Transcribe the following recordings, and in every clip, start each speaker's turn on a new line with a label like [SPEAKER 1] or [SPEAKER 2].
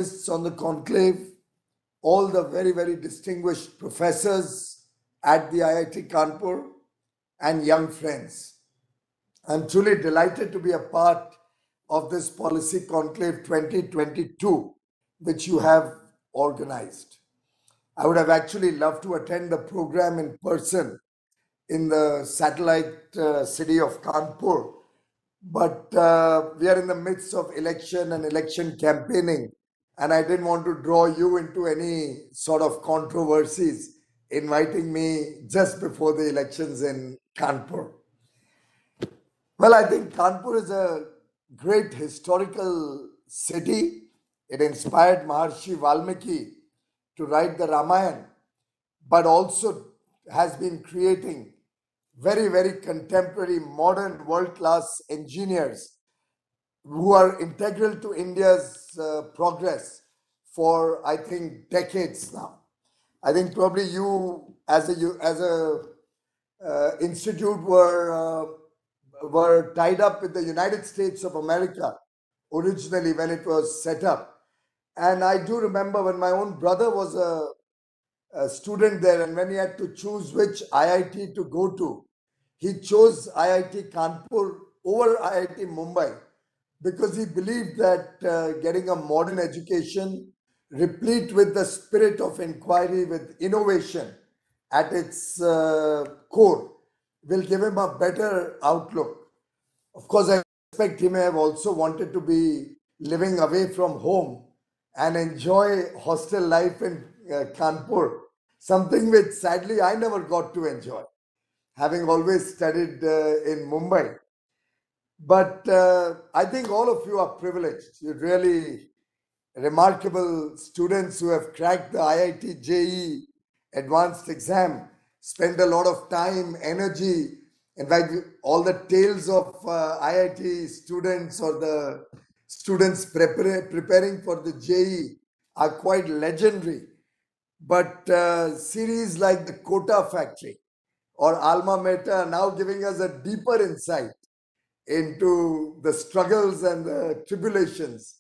[SPEAKER 1] on the conclave, all the very, very distinguished professors at the IIT Kanpur, and young friends. I'm truly delighted to be a part of this Policy Conclave 2022, which you have organized. I would have actually loved to attend the program in person in the satellite city of Kanpur, but we are in the midst of election and election campaigning, and I didn't want to draw you into any sort of controversies inviting me just before the elections in Kanpur. Well, I think Kanpur is a great historical city. It inspired Maharshi Valmiki to write the Ramayana, but also has been creating very, very contemporary, modern, world-class engineers who are integral to India's progress for, I think, decades now. I think probably you, as a institute, were tied up with the United States of America originally when it was set up, and I do remember when my own brother was a student there, and when he had to choose which IIT to go to, he chose IIT Kanpur over IIT Mumbai because he believed that getting a modern education replete with the spirit of inquiry, with innovation at its core, will give him a better outlook. Of course, I expect he may have also wanted to be living away from home and enjoy hostel life in Kanpur, something which sadly I never got to enjoy, having always studied in Mumbai. But I think all of you are privileged. You're really remarkable students who have cracked the IIT JEE advanced exam, spend a lot of time, energy. In fact, all the tales of IIT students or the students preparing for the JEE are quite legendary. But series like the Kota Factory or Alma Mater are now giving us a deeper insight into the struggles and the tribulations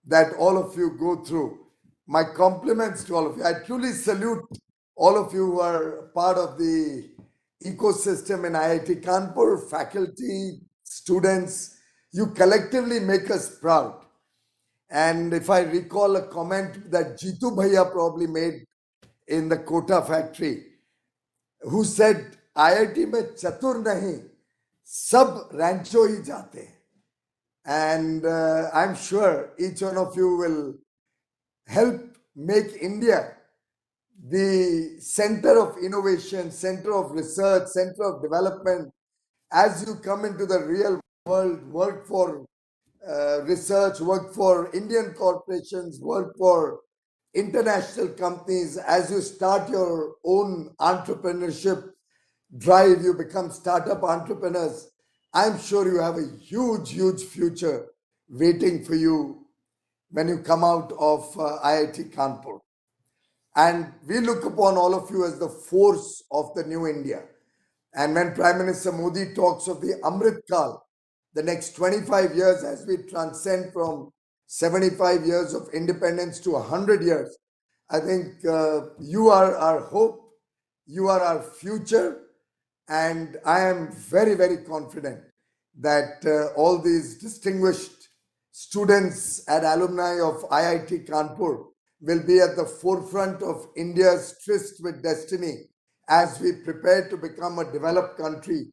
[SPEAKER 1] that all of you go through. My compliments to all of you. I truly salute all of you who are part of the ecosystem in IIT Kanpur, faculty, students. You collectively make us proud. And if I recall a comment that Jitu Bhaiya probably made in the Kota factory, who said, IIT mein chatur nahi, sab rancho hi jate. And I'm sure each one of you will help make India the center of innovation, center of research, center of development. As you come into the real world, work for research, work for Indian corporations, work for international companies, as you start your own entrepreneurship drive, you become startup entrepreneurs. I'm sure you have a huge, huge future waiting for you when you come out of IIT Kanpur. And we look upon all of you as the force of the new India. And when Prime Minister Modi talks of the Amrit Kal, the next 25 years as we transcend from 75 years of independence to 100 years, I think you are our hope, you are our future, and I am very, very confident that all these distinguished students and alumni of IIT Kanpur will be at the forefront of India's tryst with destiny as we prepare to become a developed country,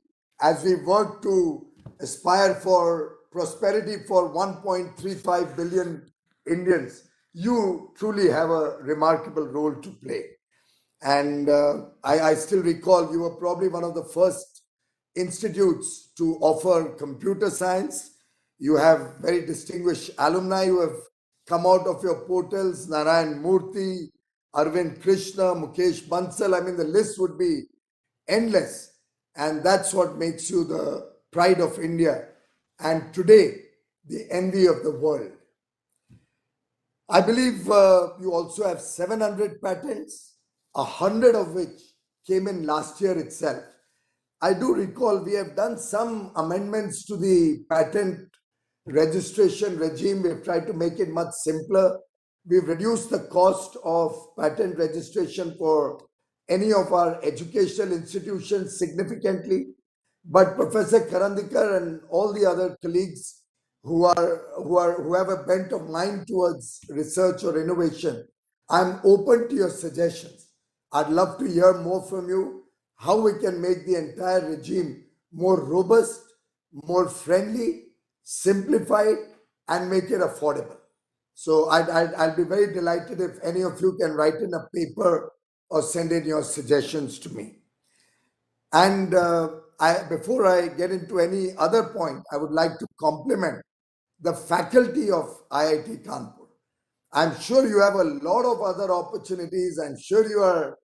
[SPEAKER 1] as we work to aspire for prosperity for 1.35 billion Indians. You truly have a remarkable role to play. And I still recall you were probably one of the first institutes to offer computer science. You have very distinguished alumni who have come out of your portals, Narayan Murthy, Arvind Krishna, Mukesh Bansal. I mean, the list would be endless. And that's what makes you the pride of India. And today, the envy of the world. I believe you also have 700 patents, 100 of which came in last year itself. I do recall we have done some amendments to the patent registration regime. We have tried to make it much simpler. We've reduced the cost of patent registration for any of our educational institutions significantly. But Professor Karandikar and all the other colleagues who have a bent of mind towards research or innovation, I'm open to your suggestions. I'd love to hear more from you how we can make the entire regime more robust, more friendly, simplified, and make it affordable. So I'll be very delighted if any of you can write in a paper or send in your suggestions to me. And before I get into any other point, I would like to compliment the faculty of IIT Kanpur. I'm sure you have a lot of other opportunities. I'm sure you are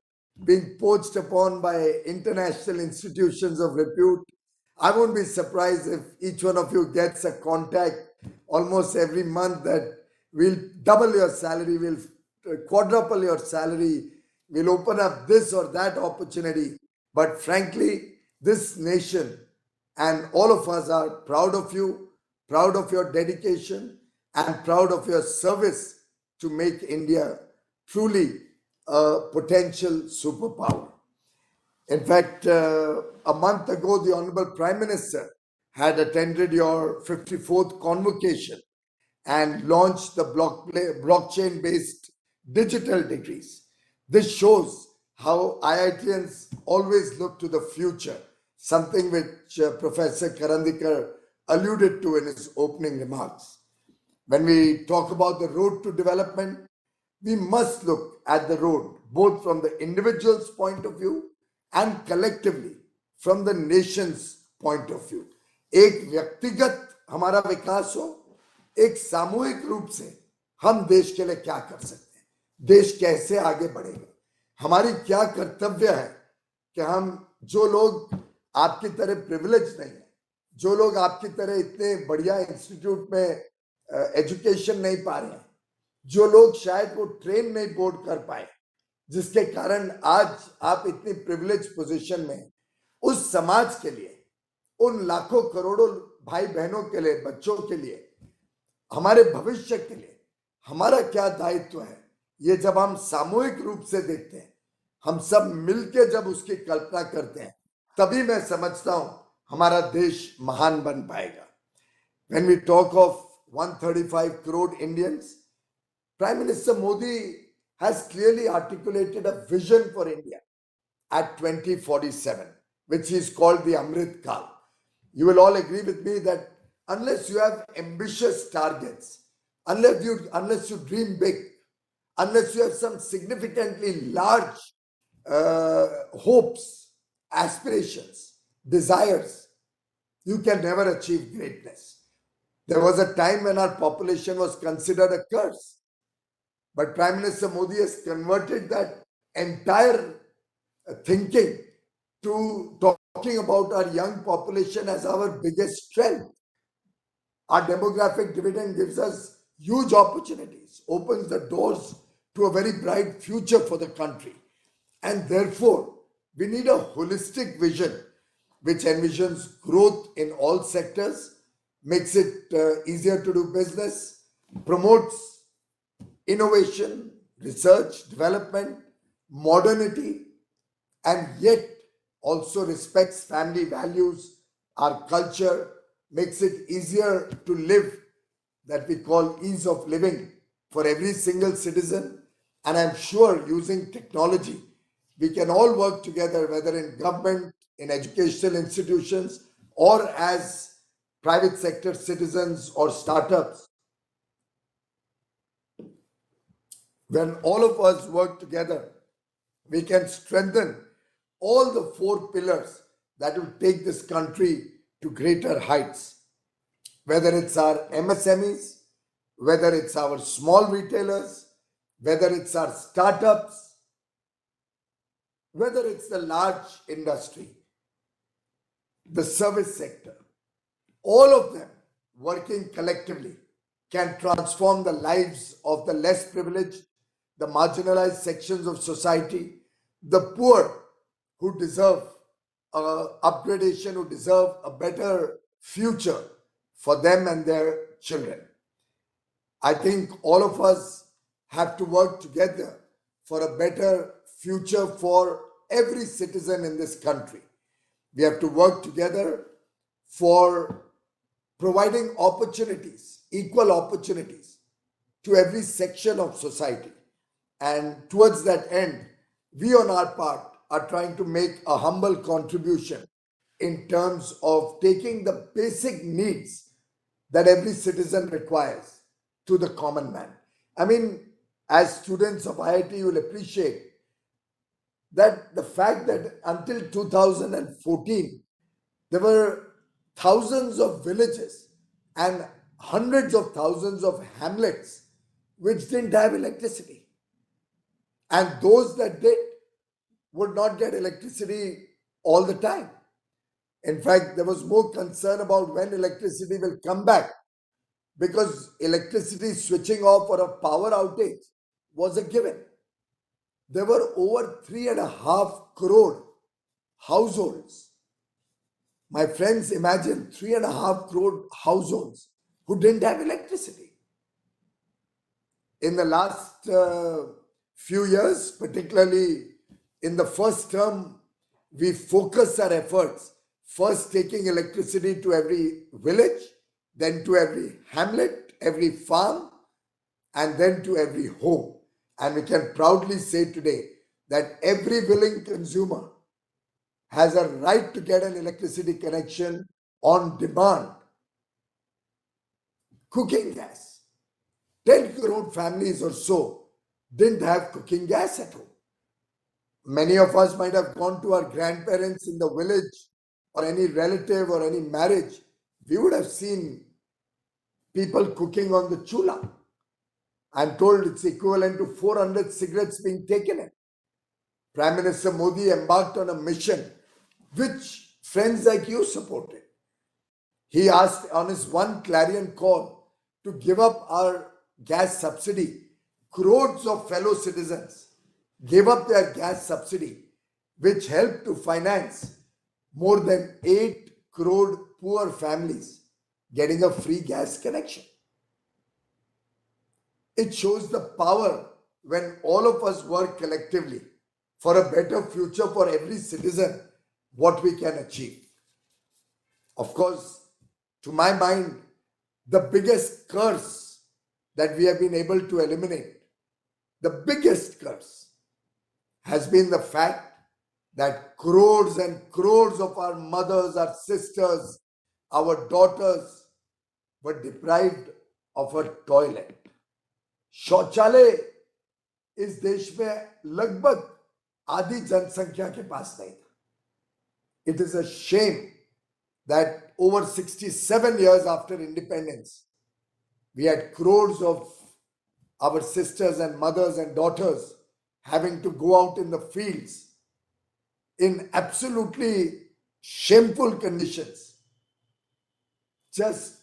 [SPEAKER 1] being poached upon by international institutions of repute. I won't be surprised if each one of you gets a contact almost every month that we'll double your salary, we'll quadruple your salary, we'll open up this or that opportunity. But frankly, this nation and all of us are proud of you, proud of your dedication, and proud of your service to make India truly a potential superpower. In fact, a month ago, the Honorable Prime Minister had attended your 54th convocation and launched the blockchain-based digital degrees. This shows how IITians always look to the future, something which Professor Karandikar alluded to in his opening remarks. When we talk about the road to development, we must look at the road both from the individual's point of view and collectively from the nation's point of view. एक व्यक्तिगत हमारा विकास हो, एक सामूहिक रूप से हम देश के लिए क्या कर सकते हैं, देश कैसे आगे बढ़ेगा, हमारी क्या कर्तव्य है कि हम जो लोग आपकी तरह प्रिविलेज नहीं है, जो लोग आपकी तरह इतने बढ़िया इंस्टीट्यूट में एजुकेशन नहीं पा रहे हैं, जो लोग शायद वो ट्रेन नहीं बोर्ड कर पाए, जिसके कारण आज आप इतनी प्रिविलेज पोजीशन में, उस समाज के लिए, उन लाखों करोड़ों भाई बहनों के लिए, बच्चों के लिए, हमारे भविष्य के लिए हमारा क्या दायित्व है, ये जब हम सामूहिक रूप से देखते हैं, हम सब मिलके जब उसकी कल्पना करते हैं, तभी मैं समझता हूं हमारा देश महान बन पाएगा. When we talk of 135 crore Indians, Prime Minister Modi has clearly articulated a vision for India at 2047, which is called the Amrit Kal. You will all agree with me that unless you have ambitious targets, unless you dream big, unless you have some significantly large hopes, aspirations, desires, you can never achieve greatness. There was a time when our population was considered a curse. But Prime Minister Modi has converted that entire thinking to talking about our young population as our biggest strength. Our demographic dividend gives us huge opportunities, opens the doors to a very bright future for the country. And therefore, we need a holistic vision which envisions growth in all sectors, makes it easier to do business, promotes innovation, research, development, modernity, and yet also respects family values, our culture, makes it easier to live, that we call ease of living for every single citizen. And I'm sure using technology, we can all work together, whether in government, in educational institutions, or as private sector citizens or startups. When all of us work together, we can strengthen all the 4 pillars that will take this country to greater heights. Whether it's our MSMEs, whether it's our small retailers, whether it's our startups, whether it's the large industry, the service sector, all of them working collectively can transform the lives of the less privileged, the marginalized sections of society, the poor who deserve upgradation, who deserve a better future for them and their children. I think all of us have to work together for a better future for every citizen in this country. We have to work together for providing opportunities, equal opportunities to every section of society. And towards that end, we on our part are trying to make a humble contribution in terms of taking the basic needs that every citizen requires to the common man. I mean, as students of IIT, you will appreciate that the fact that until 2014, there were thousands of villages and hundreds of thousands of hamlets which didn't have electricity. And those that did would not get electricity all the time. In fact, there was more concern about when electricity will come back, because electricity switching off or a power outage was a given. There were over 3.5 crore households. My friends, imagine 3.5 crore households who didn't have electricity. In the last few years, particularly in the first term, we focused our efforts first taking electricity to every village, then to every hamlet, every farm, and then to every home. And we can proudly say today that every willing consumer has a right to get an electricity connection on demand. Cooking gas. 10 crore families or so didn't have cooking gas at home. Many of us might have gone to our grandparents in the village or any relative or any marriage. We would have seen people cooking on the chula. I'm told it's equivalent to 400 cigarettes being taken in. Prime Minister Modi embarked on a mission which friends like you supported. He asked on his one clarion call to give up our gas subsidy. Crores of fellow citizens gave up their gas subsidy, which helped to finance more than 8 crore poor families getting a free gas connection. It shows the power when all of us work collectively for a better future for every citizen, what we can achieve. Of course, to my mind, the biggest curse that we have been able to eliminate, the biggest curse, has been the fact that crores and crores of our mothers, our sisters, our daughters were deprived of a toilet. शौचालय इस देश में लगभग आधी जनसंख्या के पास नहीं था. It is a shame that over 67 years after independence, we had crores of our sisters and mothers and daughters having to go out in the fields in absolutely shameful conditions just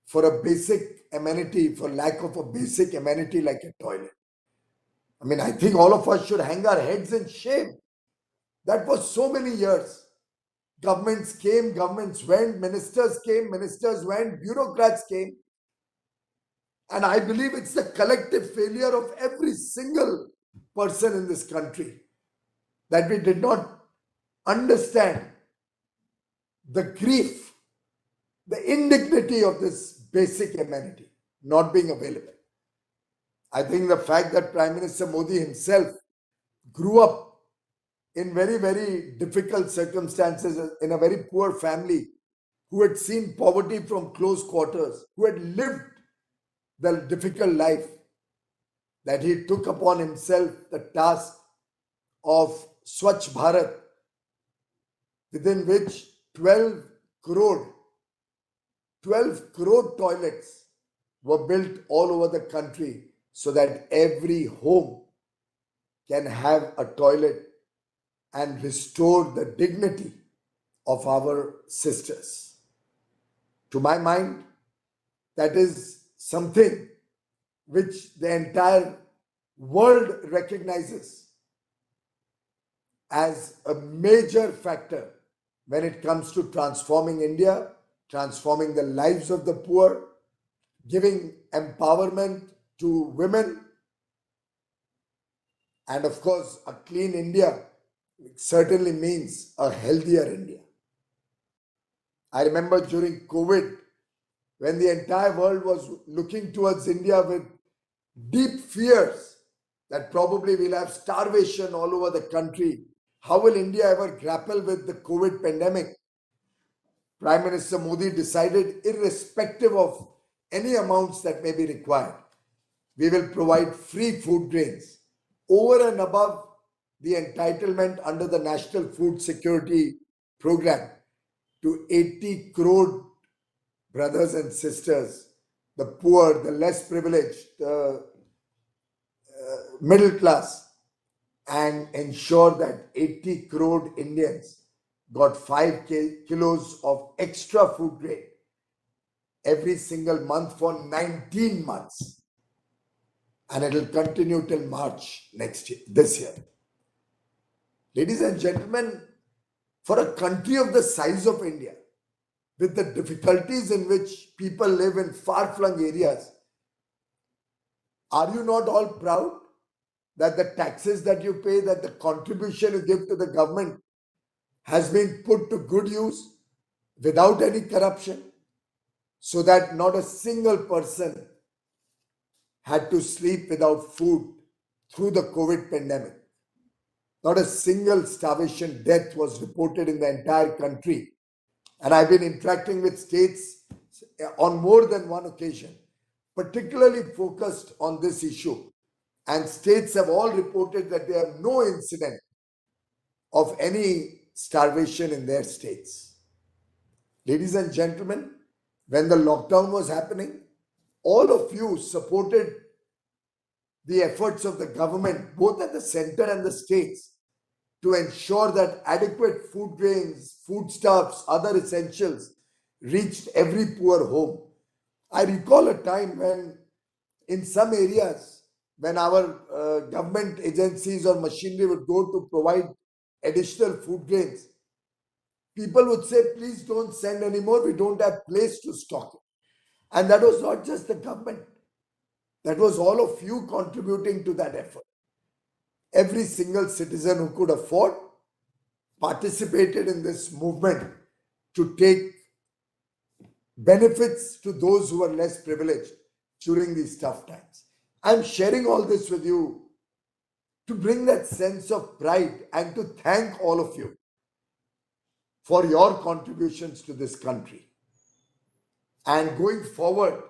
[SPEAKER 1] for a basic amenity, for lack of a basic amenity like a toilet. I mean, I think all of us should hang our heads in shame. That was so many years. Governments came, governments went, ministers came, ministers went, bureaucrats came. And I believe it's the collective failure of every single person in this country that we did not understand the grief, the indignity of this basic amenity not being available. I think the fact that Prime Minister Modi himself grew up in very, very difficult circumstances in a very poor family, who had seen poverty from close quarters, who had lived the difficult life, that he took upon himself the task of Swachh Bharat, within which 12 crore toilets were built all over the country so that every home can have a toilet and restore the dignity of our sisters. To my mind, that is something which the entire world recognizes as a major factor when it comes to transforming India, transforming the lives of the poor, giving empowerment to women, and of course, a clean India certainly means a healthier India. I remember during COVID, when the entire world was looking towards India with deep fears that probably we'll have starvation all over the country. How will India ever grapple with the COVID pandemic? Prime Minister Modi decided, irrespective of any amounts that may be required, we will provide free food grains over and above the entitlement under the National Food Security Program to 80 crore brothers and sisters, the poor, the less privileged, the middle class, and ensure that 80 crore Indians got 5 kilos of extra food grain every single month for 19 months. And it will continue till March this year. Ladies and gentlemen, for a country of the size of India, with the difficulties in which people live in far-flung areas, are you not all proud that the taxes that you pay, that the contribution you give to the government has been put to good use without any corruption, so that not a single person had to sleep without food through the COVID pandemic? Not a single starvation death was reported in the entire country. And I've been interacting with states on more than one occasion, particularly focused on this issue. And states have all reported that they have no incident of any starvation in their states. Ladies and gentlemen, when the lockdown was happening, all of you supported the efforts of the government, both at the center and the states, to ensure that adequate food grains, foodstuffs, other essentials reached every poor home. I recall a time when, in some areas, when our government agencies or machinery would go to provide additional food grains, people would say, please don't send anymore, we don't have place to stock it. And that was not just the government. That was all of you contributing to that effort. Every single citizen who could afford participated in this movement to take benefits to those who are less privileged during these tough times. I'm sharing all this with you to bring that sense of pride and to thank all of you for your contributions to this country. And going forward,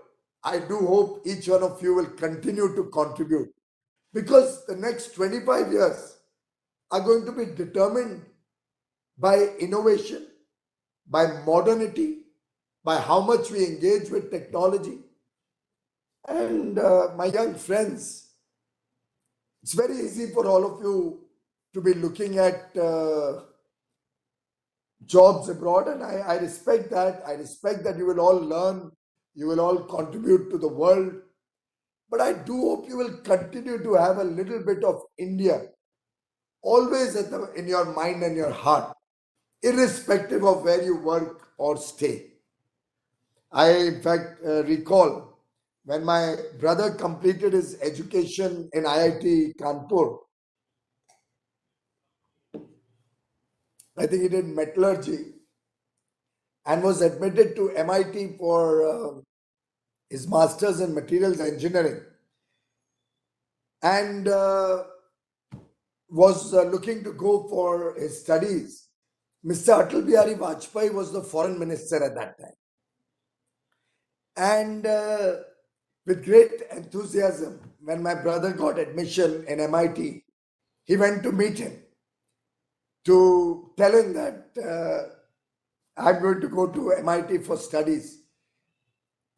[SPEAKER 1] I do hope each one of you will continue to contribute, because the next 25 years are going to be determined by innovation, by modernity, by how much we engage with technology. And my young friends, it's very easy for all of you to be looking at jobs abroad, and I respect that. I respect that you will all learn, you will all contribute to the world. But I do hope you will continue to have a little bit of India always in your mind and your heart, irrespective of where you work or stay. I, in fact, recall when my brother completed his education in IIT Kanpur. I think he did metallurgy and was admitted to MIT for his master's in materials engineering, and was looking to go for his studies. Mr. Atal Bihari Vajpayee was the foreign minister at that time. And with great enthusiasm, when my brother got admission in MIT, he went to meet him to tell him that I'm going to go to MIT for studies.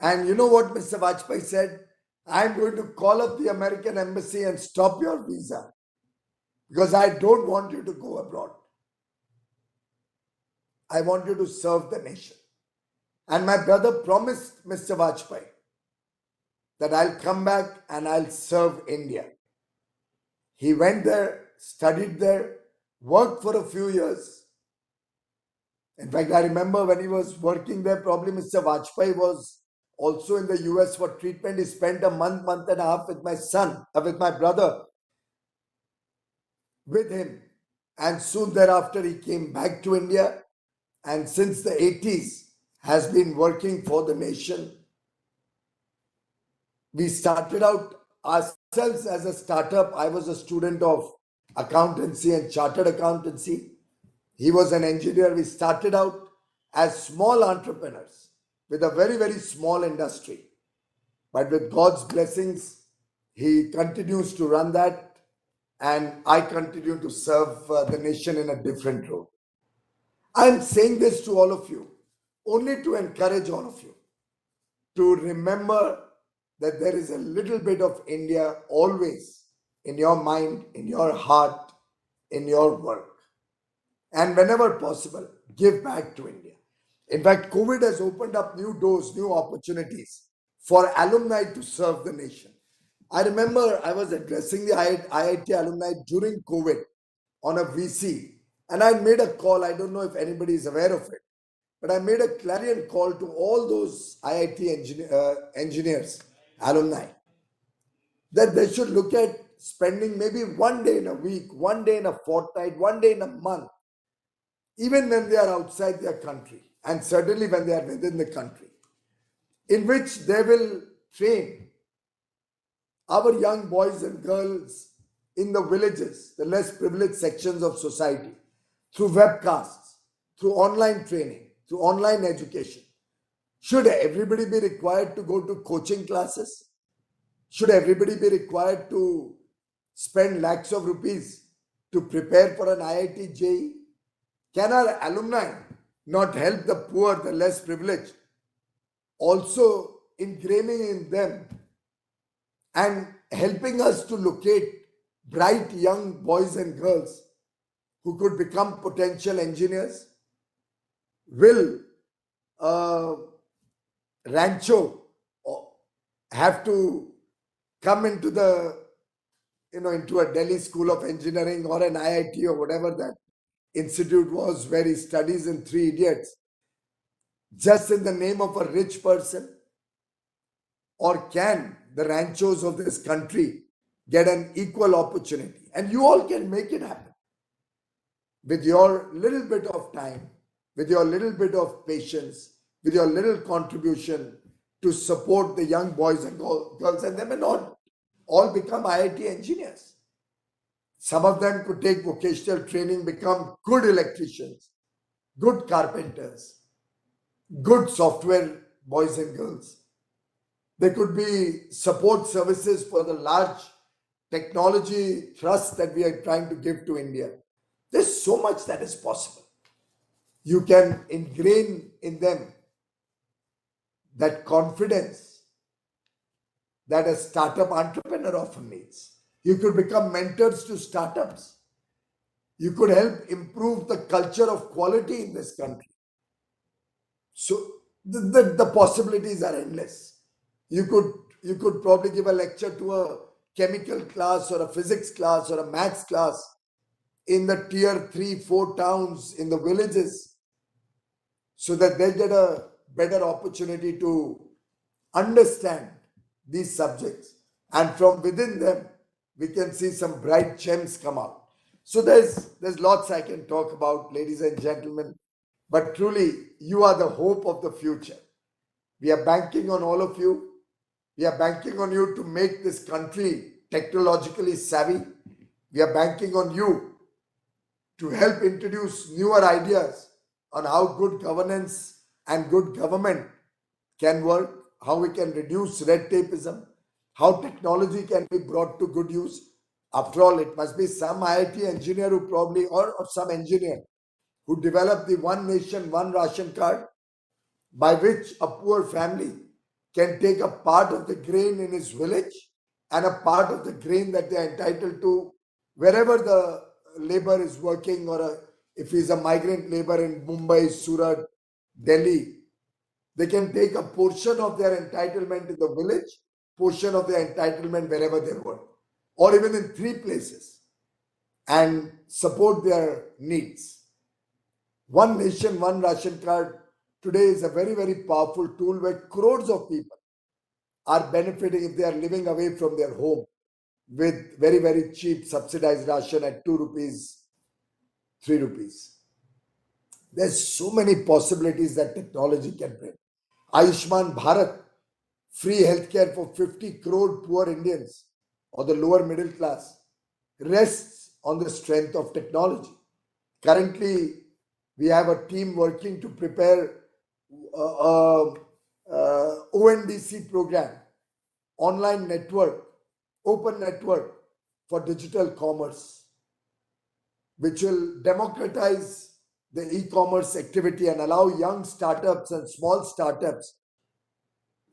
[SPEAKER 1] And you know what Mr. Vajpayee said? I'm going to call up the American embassy and stop your visa, because I don't want you to go abroad. I want you to serve the nation. And my brother promised Mr. Vajpayee that I'll come back and I'll serve India. He went there, studied there, worked for a few years. In fact, I remember when he was working there, probably Mr. Vajpayee was also in the US for treatment. He spent a month and a half with my son, with my brother, with him. And soon thereafter, he came back to India. And since the 80s, has been working for the nation. We started out ourselves as a startup. I was a student of accountancy and chartered accountancy. He was an engineer. We started out as small entrepreneurs with a very, very small industry. But with God's blessings, he continues to run that, and I continue to serve the nation in a different role. I'm saying this to all of you only to encourage all of you to remember that there is a little bit of India always in your mind, in your heart, in your work. And whenever possible, give back to India. In fact, COVID has opened up new doors, new opportunities for alumni to serve the nation. I remember I was addressing the IIT alumni during COVID on a VC, and I made a call. I don't know if anybody is aware of it, but I made a clarion call to all those IIT engineers, alumni, that they should look at spending maybe one day in a week, one day in a fortnight, one day in a month, even when they are outside their country, and certainly when they are within the country, in which they will train our young boys and girls in the villages, the less privileged sections of society, through webcasts, through online training, through online education. Should everybody be required to go to coaching classes? Should everybody be required to spend lakhs of rupees to prepare for an IIT JEE? Can our alumni not help the poor, the less privileged, also ingraining in them and helping us to locate bright young boys and girls who could become potential engineers? Will Rancho have to come into the, into a Delhi School of Engineering or an IIT or whatever that institute was where he studies in Three Idiots, just in the name of a rich person? Or can the ranchos of this country get an equal opportunity? And you all can make it happen with your little bit of time, with your little bit of patience, with your little contribution to support the young boys and girls. And they may not all become IIT engineers. Some of them could take vocational training, become good electricians, good carpenters, good software boys and girls. There could be support services for the large technology thrust that we are trying to give to India. There's so much that is possible. You can ingrain in them that confidence that a startup entrepreneur often needs. You could become mentors to startups. You could help improve the culture of quality in this country. So the possibilities are endless. You could probably give a lecture to a chemical class or a physics class or a maths class in the tier 3-4 towns in the villages, so that they get a better opportunity to understand these subjects, and from within them we can see some bright gems come out. So there's lots I can talk about, ladies and gentlemen, but truly you are the hope of the future. We are banking on all of you. We are banking on you to make this country technologically savvy. We are banking on you to help introduce newer ideas on how good governance and good government can work, how we can reduce red tapeism, how technology can be brought to good use. After all, it must be some IIT engineer who probably, or some engineer who developed the one nation, one ration card, by which a poor family can take a part of the grain in his village and a part of the grain that they are entitled to wherever the labor is working, or if he's a migrant labor in Mumbai, Surat, Delhi, they can take a portion of their entitlement in the village, portion of their entitlement wherever they work, or even in 3 places, and support their needs. One nation, one ration card today is a very, very powerful tool where crores of people are benefiting if they are living away from their home with very, very cheap subsidized ration at 2 rupees, 3 rupees. There's so many possibilities that technology can bring. Ayushman Bharat, free healthcare for 50 crore poor Indians or the lower middle class, rests on the strength of technology. Currently, we have a team working to prepare ONDC program, online network, open network for digital commerce, which will democratize the e-commerce activity and allow young startups and small startups,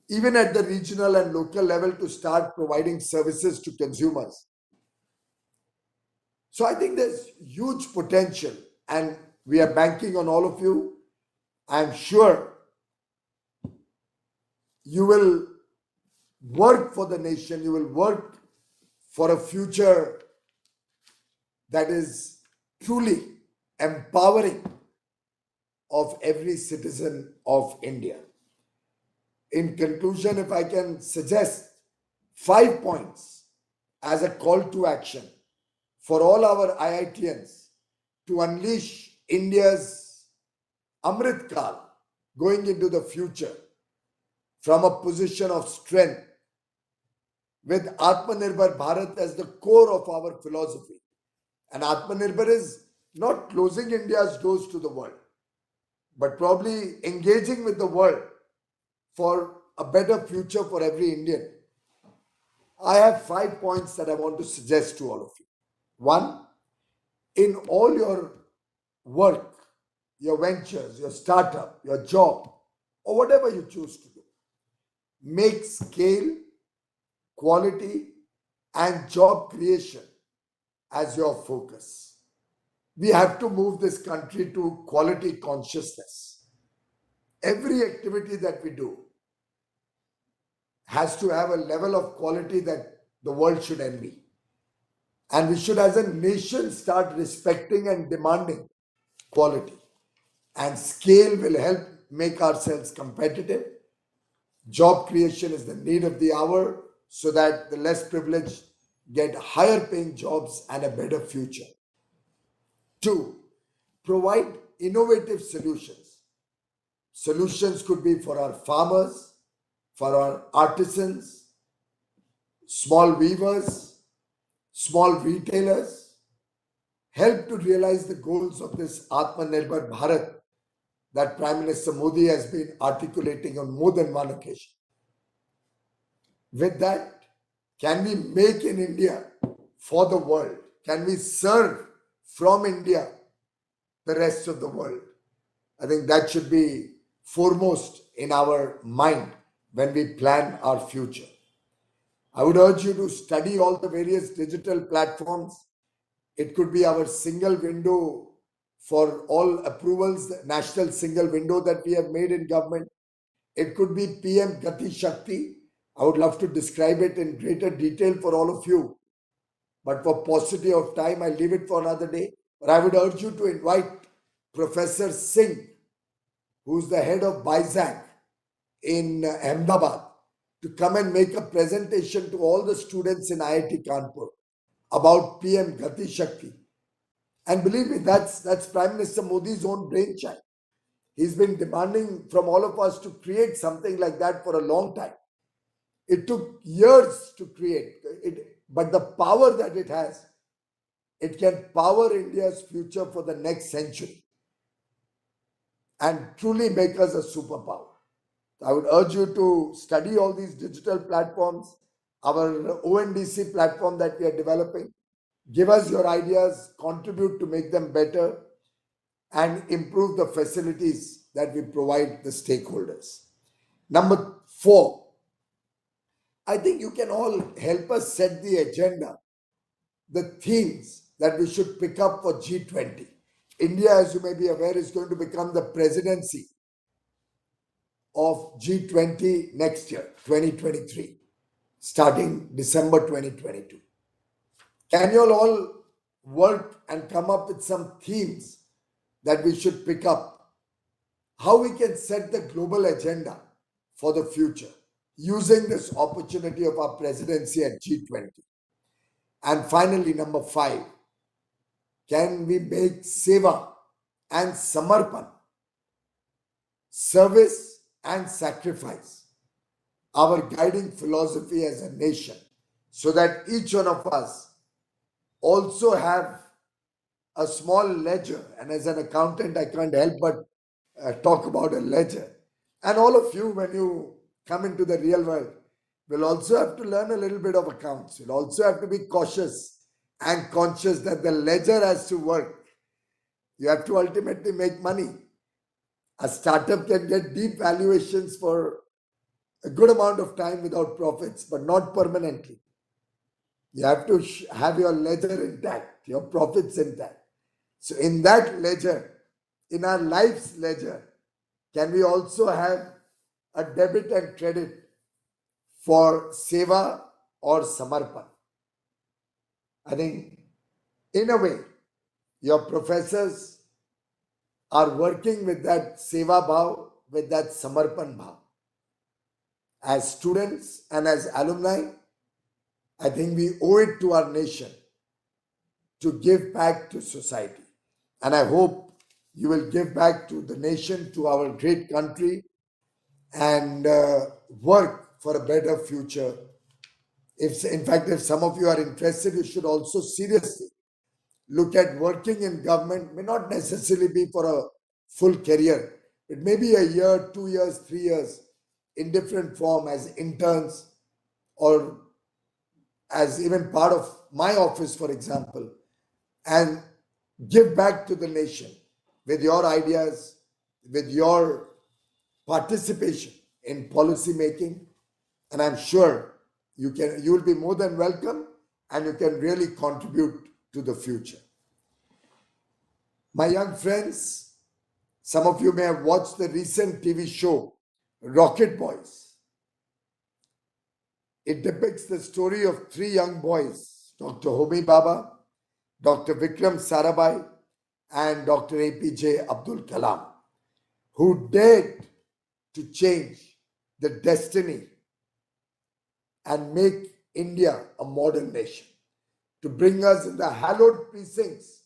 [SPEAKER 1] even at the regional and local level, to start providing services to consumers. So I think there's huge potential, and we are banking on all of you. I'm sure you will work for the nation, you will work for a future that is truly empowering of every citizen of India. In conclusion, if I can suggest 5 points as a call to action for all our IITians to unleash India's Amrit Kal going into the future from a position of strength, with Atmanirbhar Bharat as the core of our philosophy. And Atmanirbhar is not closing India's doors to the world, but probably engaging with the world for a better future for every Indian. I have 5 points that I want to suggest to all of you. One, in all your work, your ventures, your startup, your job, or whatever you choose to do, make scale, quality, and job creation as your focus. We have to move this country to quality consciousness. Every activity that we do has to have a level of quality that the world should envy. And we should, as a nation, start respecting and demanding quality. And scale will help make ourselves competitive. Job creation is the need of the hour, so that the less privileged get higher paying jobs and a better future. 2, provide innovative solutions. Solutions could be for our farmers, for our artisans, small weavers, small retailers. Help to realize the goals of this Atmanirbhar Bharat that Prime Minister Modi has been articulating on more than one occasion. With that, can we make in India for the world? Can we serve from India the rest of the world? I think that should be foremost in our mind when we plan our future. I would urge you to study all the various digital platforms. It could be our single window for all approvals, the national single window that we have made in government. It could be PM Gati Shakti. I would love to describe it in greater detail for all of you. But for paucity of time, I leave it for another day. But I would urge you to invite Professor Singh, who's the head of BISAC in Ahmedabad, to come and make a presentation to all the students in IIT Kanpur about PM Gati Shakti. And believe me, that's Prime Minister Modi's own brainchild. He's been demanding from all of us to create something like that for a long time. It took years to create it, but the power that it has, it can power India's future for the next century and truly make us a superpower. I would urge you to study all these digital platforms, our ONDC platform that we are developing. Give us your ideas, contribute to make them better, and improve the facilities that we provide the stakeholders. Number 4, I think you can all help us set the agenda, the themes that we should pick up for G20. India, as you may be aware, is going to become the presidency of G20 next year, 2023, starting December 2022. Can you all work and come up with some themes that we should pick up? how we can set the global agenda for the future using this opportunity of our presidency at G20. And finally, number 5, can we make Seva and Samarpan, service and sacrifice, our guiding philosophy as a nation, so that each one of us also have a small ledger. And as an accountant, I can't help but talk about a ledger. And all of you, when you come into the real world, will also have to learn a little bit of accounts. You'll also have to be cautious and conscious that the ledger has to work. You have to ultimately make money. A startup can get deep valuations for a good amount of time without profits, but not permanently. You have to have your ledger intact, your profits intact. So in that ledger, in our life's ledger, can we also have a debit and credit for Seva or Samarpan? I think, in a way, your professors are working with that Seva Bhav, with that Samarpan Bhav. As students and as alumni, I think we owe it to our nation to give back to society. And I hope you will give back to the nation, to our great country, and work for a better future. In fact, if some of you are interested, you should also seriously look at working in government. May not necessarily be for a full career. It may be a year, 2 years, 3 years in different form as interns or as even part of my office, for example, and give back to the nation with your ideas, with your participation in policy making. And I'm sure you will be more than welcome, and you can really contribute to the future. My young friends, some of you may have watched the recent TV show, Rocket Boys. It depicts the story of 3 young boys, Dr. Homi Bhabha, Dr. Vikram Sarabhai, and Dr. APJ Abdul Kalam, who dared to change the destiny and make India a modern nation, to bring us in the hallowed precincts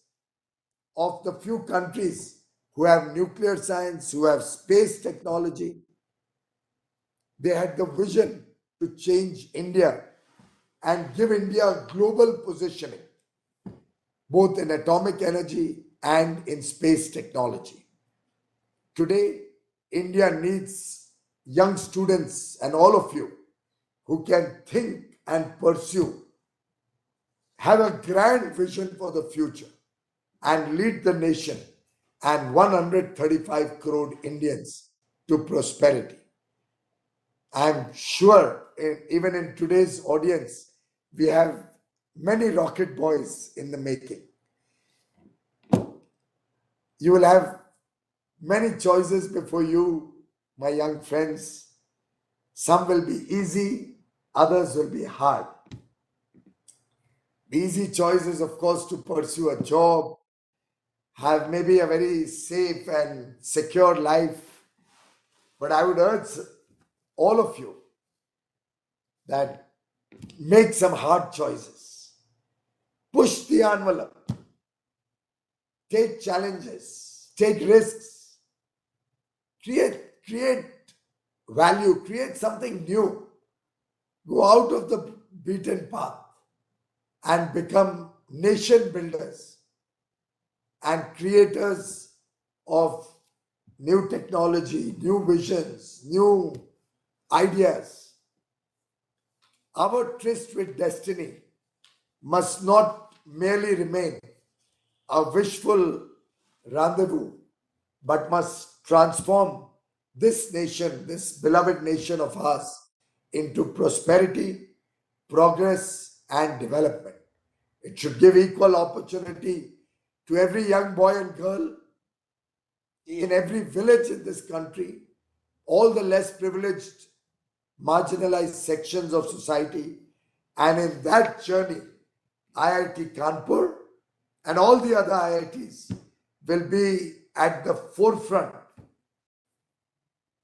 [SPEAKER 1] of the few countries who have nuclear science, who have space technology. They had the vision to change India and give India a global positioning, both in atomic energy and in space technology. Today, India needs young students and all of you who can think and pursue, have a grand vision for the future, and lead the nation and 135 crore Indians to prosperity. I'm sure even in today's audience, we have many rocket boys in the making. You will have many choices before you, my young friends. Some will be easy, others will be hard. The easy choice is, of course, to pursue a job, have maybe a very safe and secure life. But I would urge all of you that make some hard choices. Push the envelope. Take challenges. Take risks. Create value. Create something new. Go out of the beaten path and become nation builders and creators of new technology, new visions, new ideas. Our tryst with destiny must not merely remain a wishful rendezvous, but must transform this nation, this beloved nation of ours, into prosperity, progress, and development. It should give equal opportunity to every young boy and girl in every village in this country, all the less privileged, marginalized sections of society. And in that journey, IIT Kanpur and all the other IITs will be at the forefront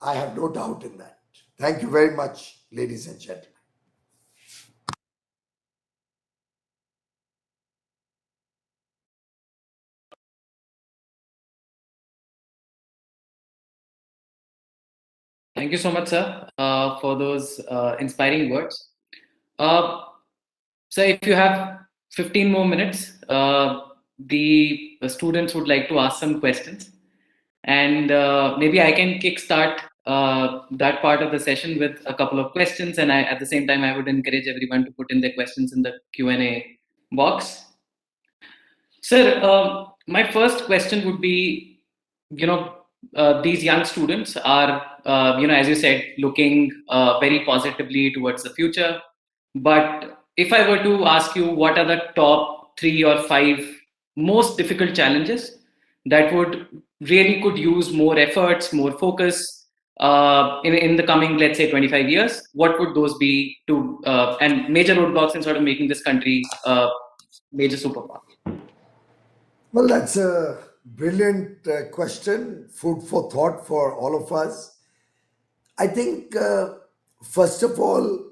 [SPEAKER 1] I have no doubt in that. Thank you very much, ladies and gentlemen.
[SPEAKER 2] Thank you so much, sir, for those inspiring words. Uh, so, if you have 15 more minutes, the students would like to ask some questions, and maybe I can kickstart that part of the session with a couple of questions, and at the same time, I would encourage everyone to put in their questions in the Q&A box. Sir, my first question would be, these young students are, as you said, looking very positively towards the future. But if I were to ask you, what are the top 3 or 5 most difficult challenges that would really could use more efforts, more focus in the coming, let's say, 25 years? What would those be to and major roadblocks in sort of making this country major superpower?
[SPEAKER 1] Well, that's a brilliant question, food for thought for all of us. I think, first of all,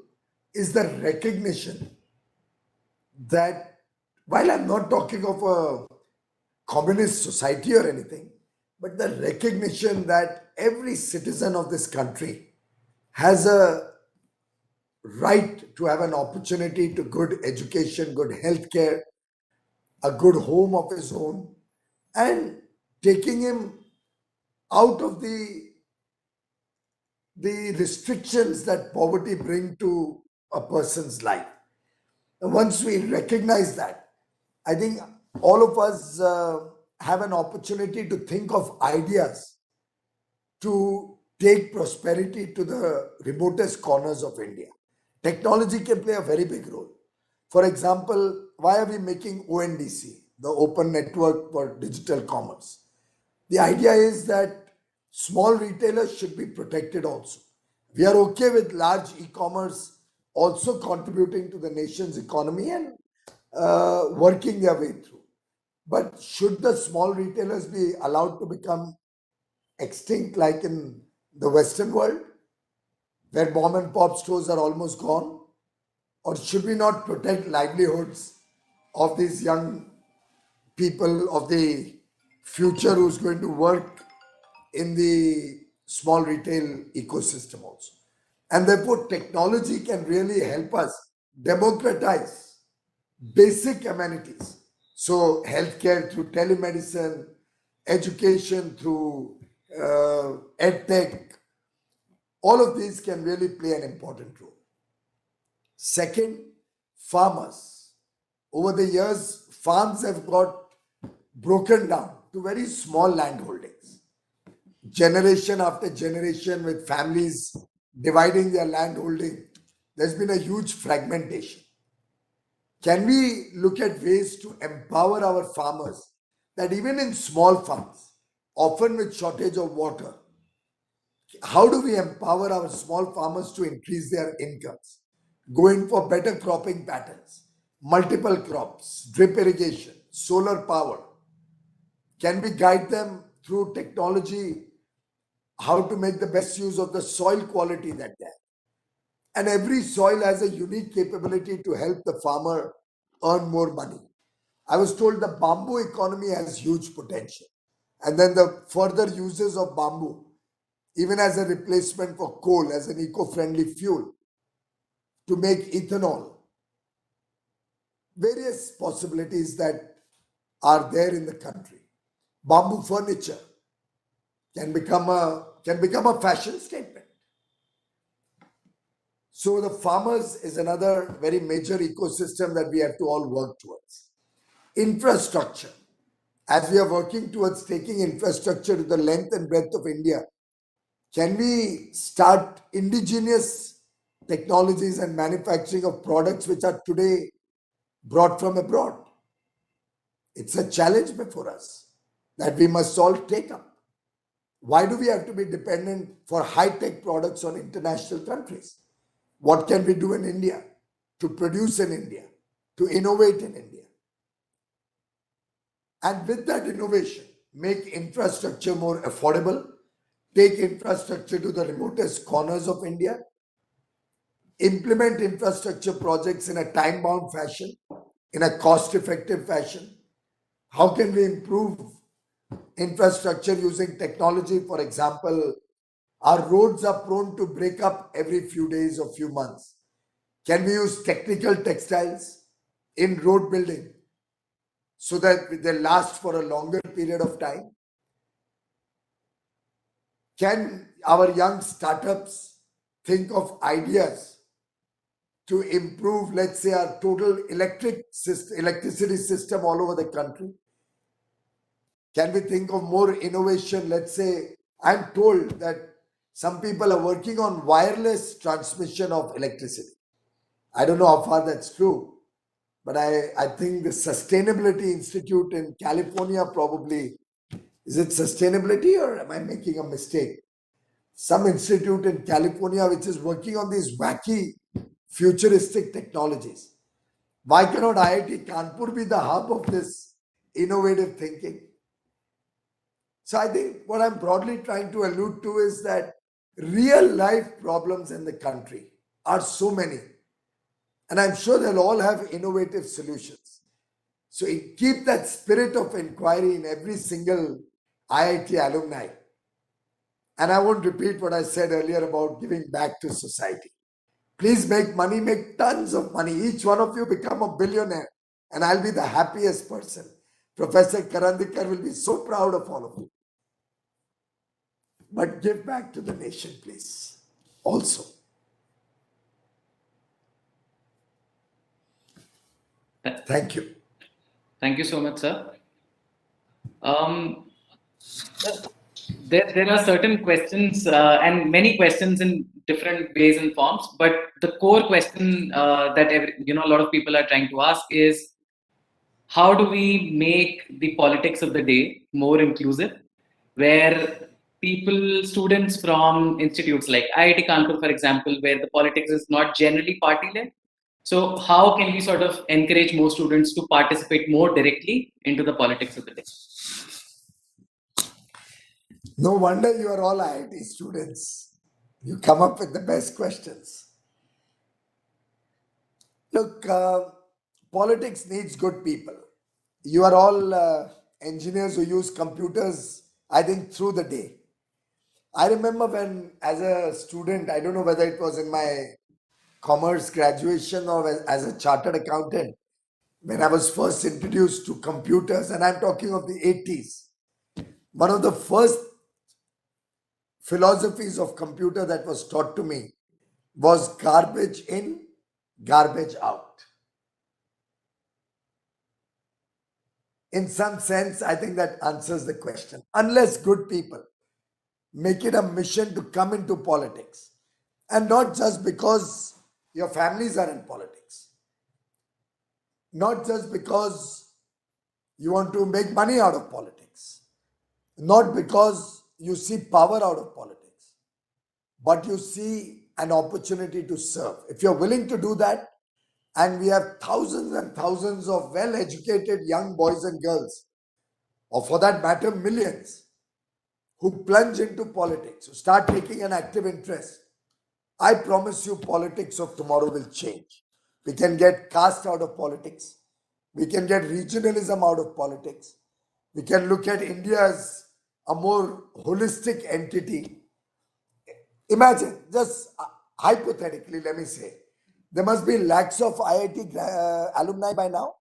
[SPEAKER 1] is the recognition that while I'm not talking of a communist society or anything, but the recognition that every citizen of this country has a right to have an opportunity to good education, good health care, a good home of his own, and taking him out of the restrictions that poverty bring to a person's life. And once we recognize that, I think all of us have an opportunity to think of ideas to take prosperity to the remotest corners of India. Technology can play a very big role. For example, why are we making ONDC, the Open Network for Digital Commerce? The idea is that small retailers should be protected also. We are okay with large e-commerce also contributing to the nation's economy and working their way through. But should the small retailers be allowed to become extinct like in the Western world, where mom and pop stores are almost gone? Or should we not protect livelihoods of these young people of the future who's going to work in the small retail ecosystem also? And therefore, technology can really help us democratize basic amenities. So, healthcare through telemedicine, education through edtech, all of these can really play an important role. Second, farmers. Over the years, farms have got broken down to very small land holdings. Generation after generation, with families dividing their land holding, there's been a huge fragmentation. Can we look at ways to empower our farmers that even in small farms, often with shortage of water, how do we empower our small farmers to increase their incomes? Going for better cropping patterns, multiple crops, drip irrigation, solar power. Can we guide them through technology how to make the best use of the soil quality that they have? And every soil has a unique capability to help the farmer earn more money. I was told the bamboo economy has huge potential. And then the further uses of bamboo, even as a replacement for coal, as an eco-friendly fuel, to make ethanol. Various possibilities that are there in the country. Bamboo furniture can become a fashion statement. So the farmers is another very major ecosystem that we have to all work towards. Infrastructure. As we are working towards taking infrastructure to the length and breadth of India, can we start indigenous technologies and manufacturing of products which are today brought from abroad? It's a challenge before us that we must all take up. Why do we have to be dependent for high-tech products on international countries? What can we do in India to produce in India, to innovate in India? And with that innovation, make infrastructure more affordable, take infrastructure to the remotest corners of India, implement infrastructure projects in a time-bound fashion, in a cost-effective fashion. How can we improve infrastructure using technology? For example, our roads are prone to break up every few days or few months. Can we use technical textiles in road building so that they last for a longer period of time? Can our young startups think of ideas to improve, let's say, our total electricity system all over the country? Can we think of more innovation? Let's say, I'm told that some people are working on wireless transmission of electricity. I don't know how far that's true, but I think the Sustainability Institute in California probably, is it sustainability or am I making a mistake? Some institute in California which is working on these wacky futuristic technologies. Why cannot IIT Kanpur be the hub of this innovative thinking? So I think what I'm broadly trying to allude to is that real life problems in the country are so many. And I'm sure they'll all have innovative solutions. So keep that spirit of inquiry in every single IIT alumni. And I won't repeat what I said earlier about giving back to society. Please make money, make tons of money. Each one of you become a billionaire, and I'll be the happiest person. Professor Karandikar will be so proud of all of you. But give back to the nation, please. Also. Thank you.
[SPEAKER 2] Thank you so much, sir. There are certain questions and many questions in different ways and forms, but the core question that a lot of people are trying to ask is, how do we make the politics of the day more inclusive, where students from institutes like IIT Kanpur, for example, where the politics is not generally party-led. So how can we sort of encourage more students to participate more directly into the politics of the day?
[SPEAKER 1] No wonder you are all IIT students. You come up with the best questions. Look, politics needs good people. You are all engineers who use computers, I think, through the day. I remember when, as a student, I don't know whether it was in my commerce graduation or as a chartered accountant, when I was first introduced to computers, and I'm talking of the 80s, one of the first philosophies of computer that was taught to me was garbage in, garbage out. In some sense, I think that answers the question. Unless good people make it a mission to come into politics, and not just because your families are in politics, not just because you want to make money out of politics, not because you see power out of politics, but you see an opportunity to serve. If you're willing to do that, and we have thousands and thousands of well-educated young boys and girls, or for that matter, millions, who plunge into politics, who start taking an active interest, I promise you politics of tomorrow will change. We can get caste out of politics. We can get regionalism out of politics. We can look at India as a more holistic entity. Imagine, just hypothetically, let me say, there must be lakhs of IIT alumni by now.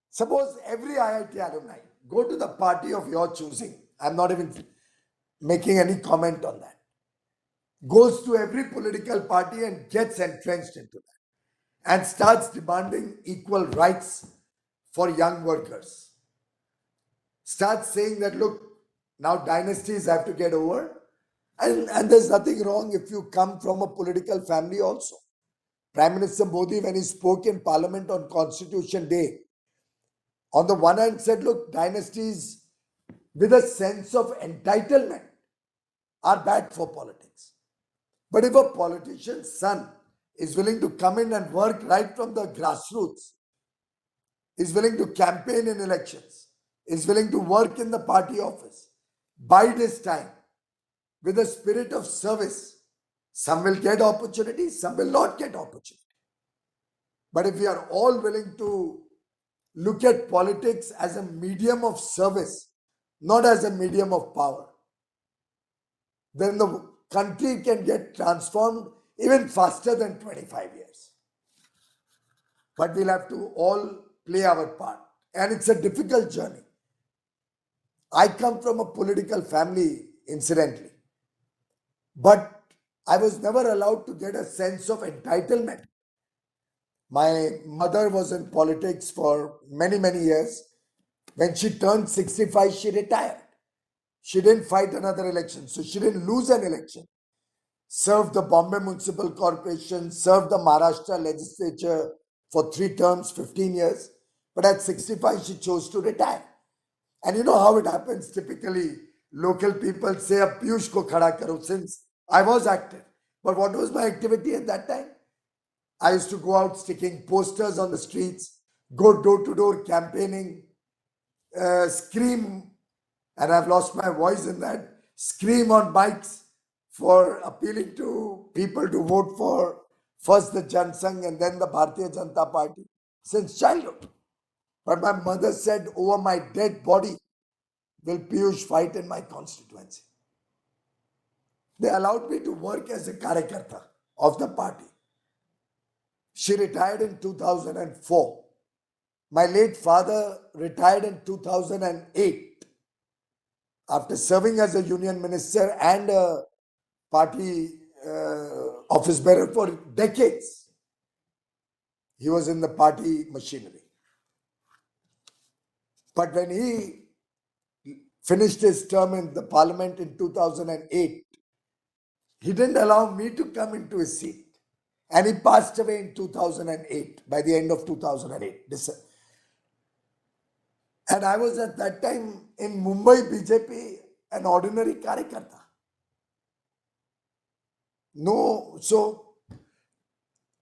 [SPEAKER 1] Suppose every IIT alumni go to the party of your choosing. I'm not even making any comment on that. Goes to every political party and gets entrenched into that and starts demanding equal rights for young workers. Starts saying that, look, now dynasties have to get over. And there's nothing wrong if you come from a political family also. Prime Minister Modi, when he spoke in Parliament on Constitution Day, on the one hand said, look, dynasties with a sense of entitlement are bad for politics. But if a politician's son is willing to come in and work right from the grassroots, is willing to campaign in elections, is willing to work in the party office, bide his time with a spirit of service. Some will get opportunities, some will not get opportunity. But if we are all willing to look at politics as a medium of service, not as a medium of power, then the country can get transformed even faster than 25 years. But we'll have to all play our part. And it's a difficult journey. I come from a political family, incidentally. But I was never allowed to get a sense of entitlement. My mother was in politics for many, many years. When she turned 65, she retired. She didn't fight another election, so she didn't lose an election. Served the Bombay Municipal Corporation, served the Maharashtra legislature for 3 terms, 15 years. But at 65, she chose to retire. And you know how it happens typically. Local people say, "Ab Piyush ko khada karo," since I was active. But what was my activity at that time? I used to go out sticking posters on the streets, go door to door campaigning, scream, and I've lost my voice in that, scream on bikes for appealing to people to vote for first the Jan Sangh and then the Bharatiya Janata Party since childhood. But my mother said, "Over my dead body will Piyush fight in my constituency." They allowed me to work as a Karyakarta of the party. She retired in 2004. My late father retired in 2008 after serving as a union minister and a party office bearer for decades. He was in the party machinery. But when he finished his term in the parliament in 2008, he didn't allow me to come into his seat. And he passed away in 2008, by the end of 2008. And I was at that time in Mumbai BJP, an ordinary Karyakarta. No, so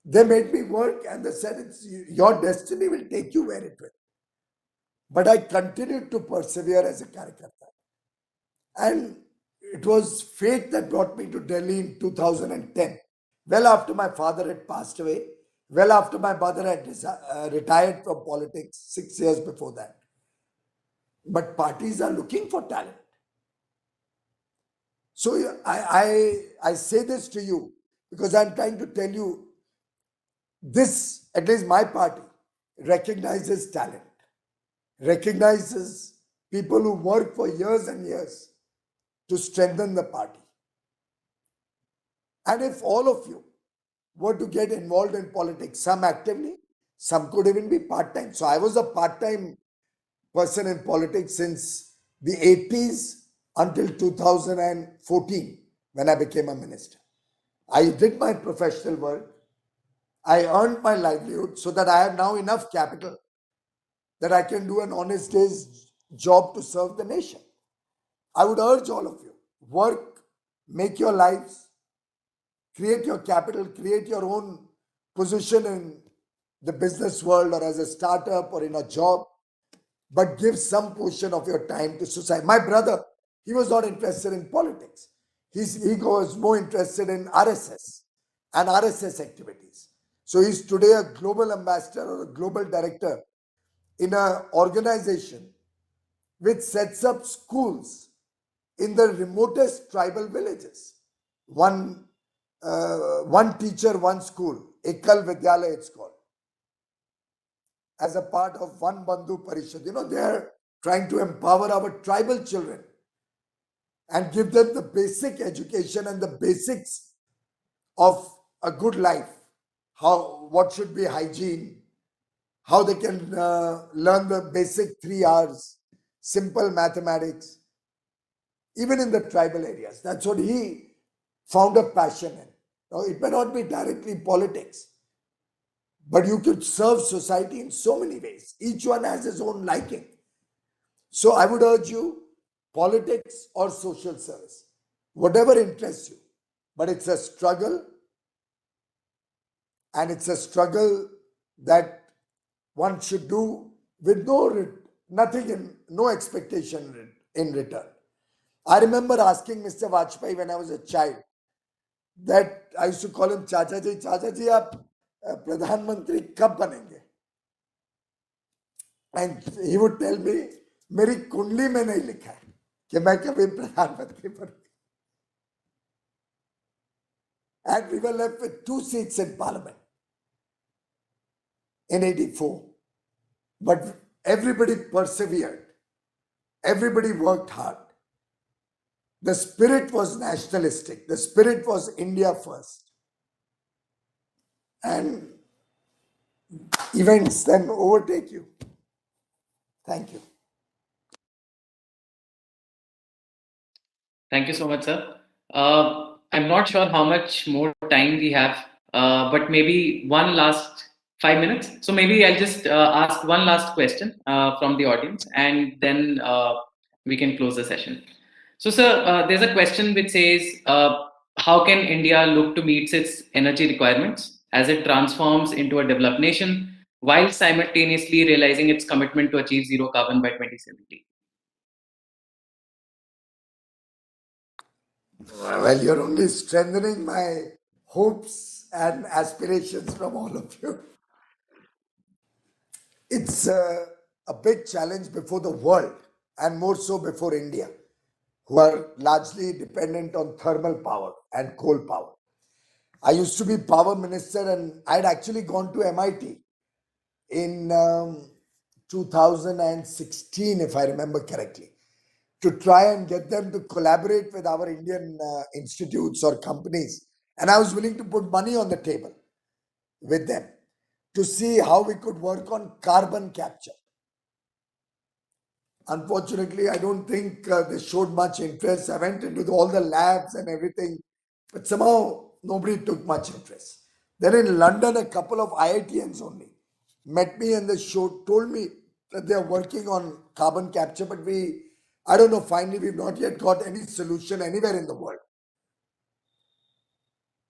[SPEAKER 1] they made me work and they said, "Your destiny will take you where it will." But I continued to persevere as a Karyakarta. And it was fate that brought me to Delhi in 2010. Well after my father had passed away, well after my mother had retired from politics 6 years before that. But parties are looking for talent. So I say this to you because I'm trying to tell you this, at least my party, recognizes talent, recognizes people who work for years and years to strengthen the party. And if all of you were to get involved in politics, some actively, some could even be part-time. So I was a part-time person in politics since the 80s until 2014 when I became a minister. I did my professional work. I earned my livelihood so that I have now enough capital that I can do an honest day's job to serve the nation. I would urge all of you, work, make your lives, create your capital, create your own position in the business world or as a startup or in a job, but give some portion of your time to society. My brother, he was not interested in politics. He was more interested in RSS and RSS activities. So he's today a global ambassador or a global director in an organization which sets up schools in the remotest tribal villages. One teacher, one school, Ekal Vidyalaya it's called, as a part of One Bandhu Parishad. You know, they are trying to empower our tribal children and give them the basic education and the basics of a good life. What should be hygiene, how they can learn the basic 3 R's, simple mathematics, even in the tribal areas. That's what he found a passion in. Now, it may not be directly politics, but you could serve society in so many ways. Each one has his own liking. So I would urge you, politics or social service, whatever interests you, but it's a struggle, and it's a struggle that one should do with no expectation in return. I remember asking Mr. Vajpayee when I was a child that I used to call him Chacha ji, आप Pradhan Mantri कब बनेंगे? And he would tell me, मेरी कुंडली में नहीं लिखा है कि मैं कभी प्रधानमंत्री बनूंगा. And we were left with 2 seats in parliament in 84. But everybody persevered. Everybody worked hard. The spirit was nationalistic. The spirit was India first. And events then overtake you. Thank you.
[SPEAKER 2] Thank you so much, sir. I'm not sure how much more time we have, but maybe one last 5 minutes. So maybe I'll just ask one last question from the audience, and then we can close the session. So, sir, there's a question which says, how can India look to meet its energy requirements as it transforms into a developed nation while simultaneously realizing its commitment to achieve zero carbon by 2070?
[SPEAKER 1] Well, you're only strengthening my hopes and aspirations from all of you. It's a big challenge before the world, and more so before India, who are largely dependent on thermal power and coal power. I used to be power minister, and I'd actually gone to MIT in 2016, if I remember correctly, to try and get them to collaborate with our Indian institutes or companies. And I was willing to put money on the table with them to see how we could work on carbon capture. Unfortunately, I don't think they showed much interest. I went into all the labs and everything, but somehow nobody took much interest. Then in London, a couple of IITians only met me and they told me that they are working on carbon capture, but I don't know, finally, we've not yet got any solution anywhere in the world.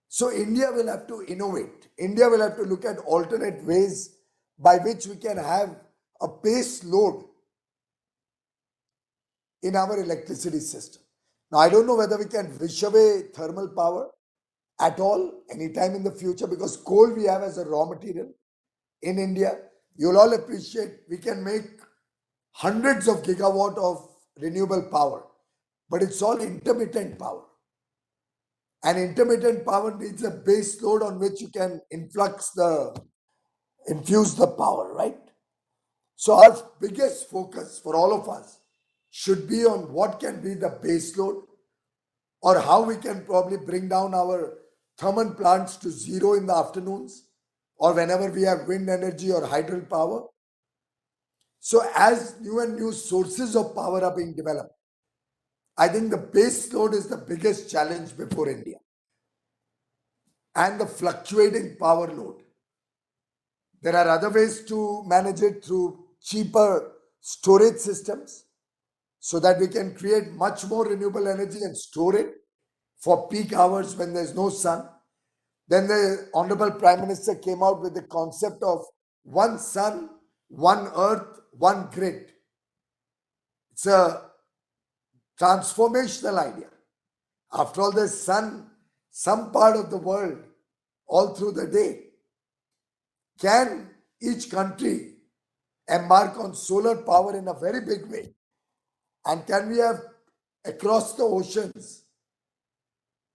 [SPEAKER 1] So India will have to innovate. India will have to look at alternate ways by which we can have a base load in our electricity system. Now, I don't know whether we can wish away thermal power at all anytime in the future, because coal we have as a raw material in India. You'll all appreciate we can make hundreds of gigawatt of renewable power, but it's all intermittent power. And intermittent power needs a base load on which you can infuse the power, right? So our biggest focus for all of us should be on what can be the base load, or how we can probably bring down our thermal plants to zero in the afternoons, or whenever we have wind energy or hydropower. So as new and new sources of power are being developed, I think the base load is the biggest challenge before India, and the fluctuating power load. There are other ways to manage it through cheaper storage systems, so that we can create much more renewable energy and store it for peak hours when there's no sun. Then the Honorable Prime Minister came out with the concept of one sun, one earth, one grid. It's a transformational idea. After all, there's sun, some part of the world, all through the day. Can each country embark on solar power in a very big way? And can we have across the oceans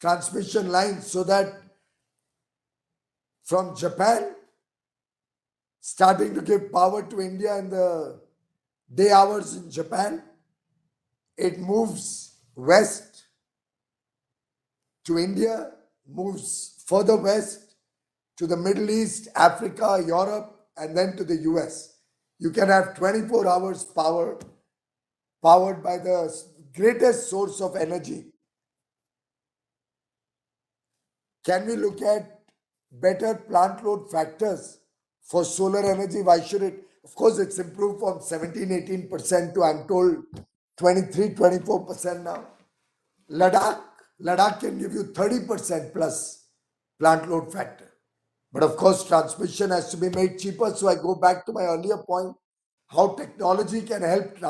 [SPEAKER 1] transmission lines, so that from Japan, starting to give power to India in the day hours in Japan, it moves west to India, moves further west to the Middle East, Africa, Europe, and then to the US. You can have 24 hours powered by the greatest source of energy. Can we look at better plant load factors for solar energy? Why should it? Of course, it's improved from 17-18% to, I'm told, 23-24% now. Ladakh can give you 30% plus plant load factor. But of course, transmission has to be made cheaper. So I go back to my earlier point, how technology can help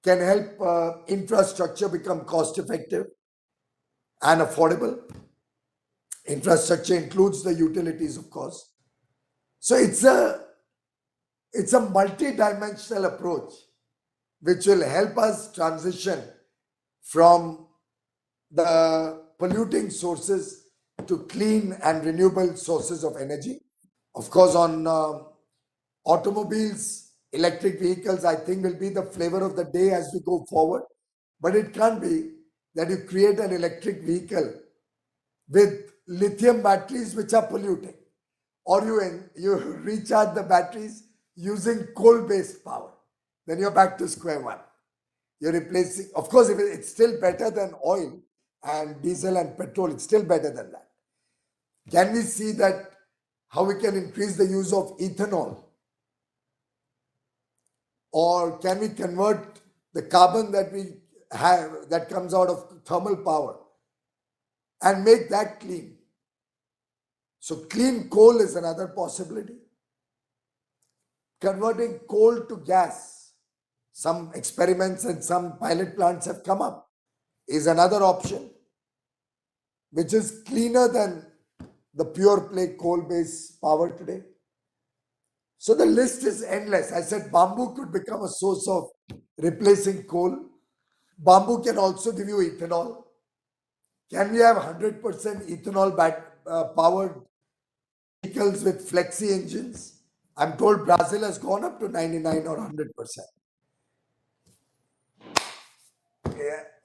[SPEAKER 1] can help infrastructure become cost effective and affordable. Infrastructure includes the utilities, of course. So it's a multi-dimensional approach which will help us transition from the polluting sources to clean and renewable sources of energy. Of course, on automobiles, electric vehicles, I think will be the flavor of the day as we go forward. But it can't be that you create an electric vehicle with lithium batteries which are polluting, or you recharge the batteries using coal-based power. Then you're back to square one. You're replacing, of course, if it's still better than oil and diesel and petrol, it's still better than that. Can we see that how we can increase the use of ethanol? Or can we convert the carbon that we have that comes out of thermal power and make that clean? So clean coal is another possibility. Converting coal to gas, some experiments and some pilot plants have come up, is another option, which is cleaner than the pure play coal-based power today. So the list is endless. I said bamboo could become a source of replacing coal. Bamboo can also give you ethanol. Can we have 100% ethanol powered vehicles with flexi engines? I'm told Brazil has gone up to 99 or 100%.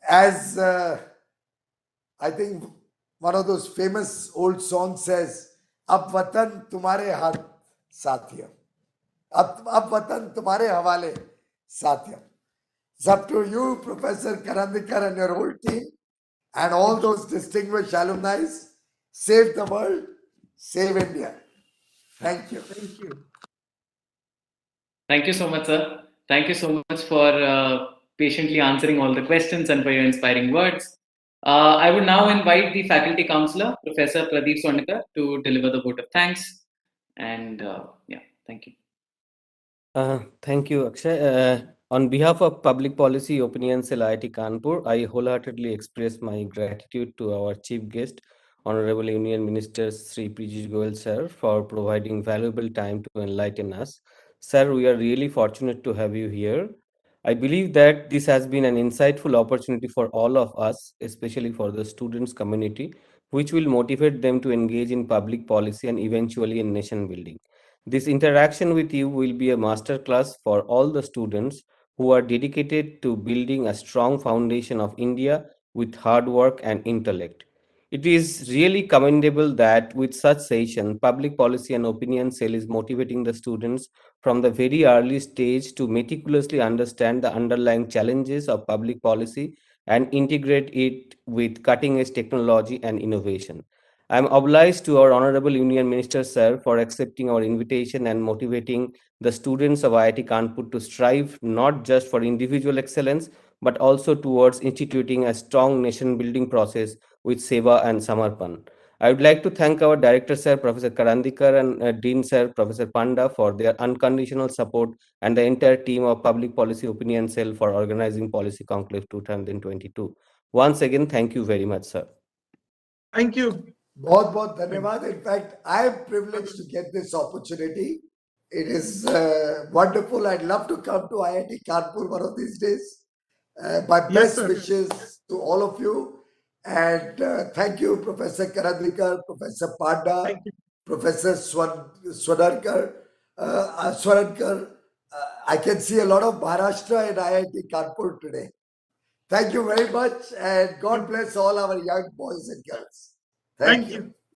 [SPEAKER 1] As I think one of those famous old songs says, "Ab watan tumhare haath sathiya. Ab watan tumhare hawale sathiya." It's up to you, Professor Karandikar, and your whole team, and all those distinguished alumni. Save the world, save India. Thank you.
[SPEAKER 3] Thank you.
[SPEAKER 2] Thank you so much, sir. Thank you so much for patiently answering all the questions and for your inspiring words. I would now invite the faculty counselor, Professor Pradeep Swarnikar, to deliver the vote of thanks. And yeah, thank you.
[SPEAKER 3] Thank you, Akshay. On behalf of Public Policy Opinion Cell IIT Kanpur, I wholeheartedly express my gratitude to our chief guest, Honorable Union Minister Sri Piyush Goyal sir, for providing valuable time to enlighten us. Sir, we are really fortunate to have you here. I believe that this has been an insightful opportunity for all of us, especially for the students community, which will motivate them to engage in public policy and eventually in nation building. This interaction with you will be a masterclass for all the students who are dedicated to building a strong foundation of India with hard work and intellect. It is really commendable that with such session, Public Policy and Opinion Cell is motivating the students from the very early stage to meticulously understand the underlying challenges of public policy and integrate it with cutting edge technology and innovation. I am obliged to our Honorable Union Minister, sir, for accepting our invitation and motivating the students of IIT Kanpur to strive not just for individual excellence, but also towards instituting a strong nation building process with Seva and Samarpan. I would like to thank our Director, sir, Professor Karandikar, and Dean, sir, Professor Panda, for their unconditional support, and the entire team of Public Policy Opinion Cell for organizing Policy Conclave 2022. Once again, thank you very much, sir.
[SPEAKER 4] Thank you.
[SPEAKER 1] बहुत धन्यवाद. In fact, I am privileged to get this opportunity. It is wonderful. I'd love to come to IIT Kanpur one of these days. My best wishes to all of you. And thank you, Professor Karadlikar, Professor Panda, Professor Swarnkar. I can see a lot of Maharashtra in IIT Kanpur today. Thank you very much, and God bless all our young boys and girls. Thank you.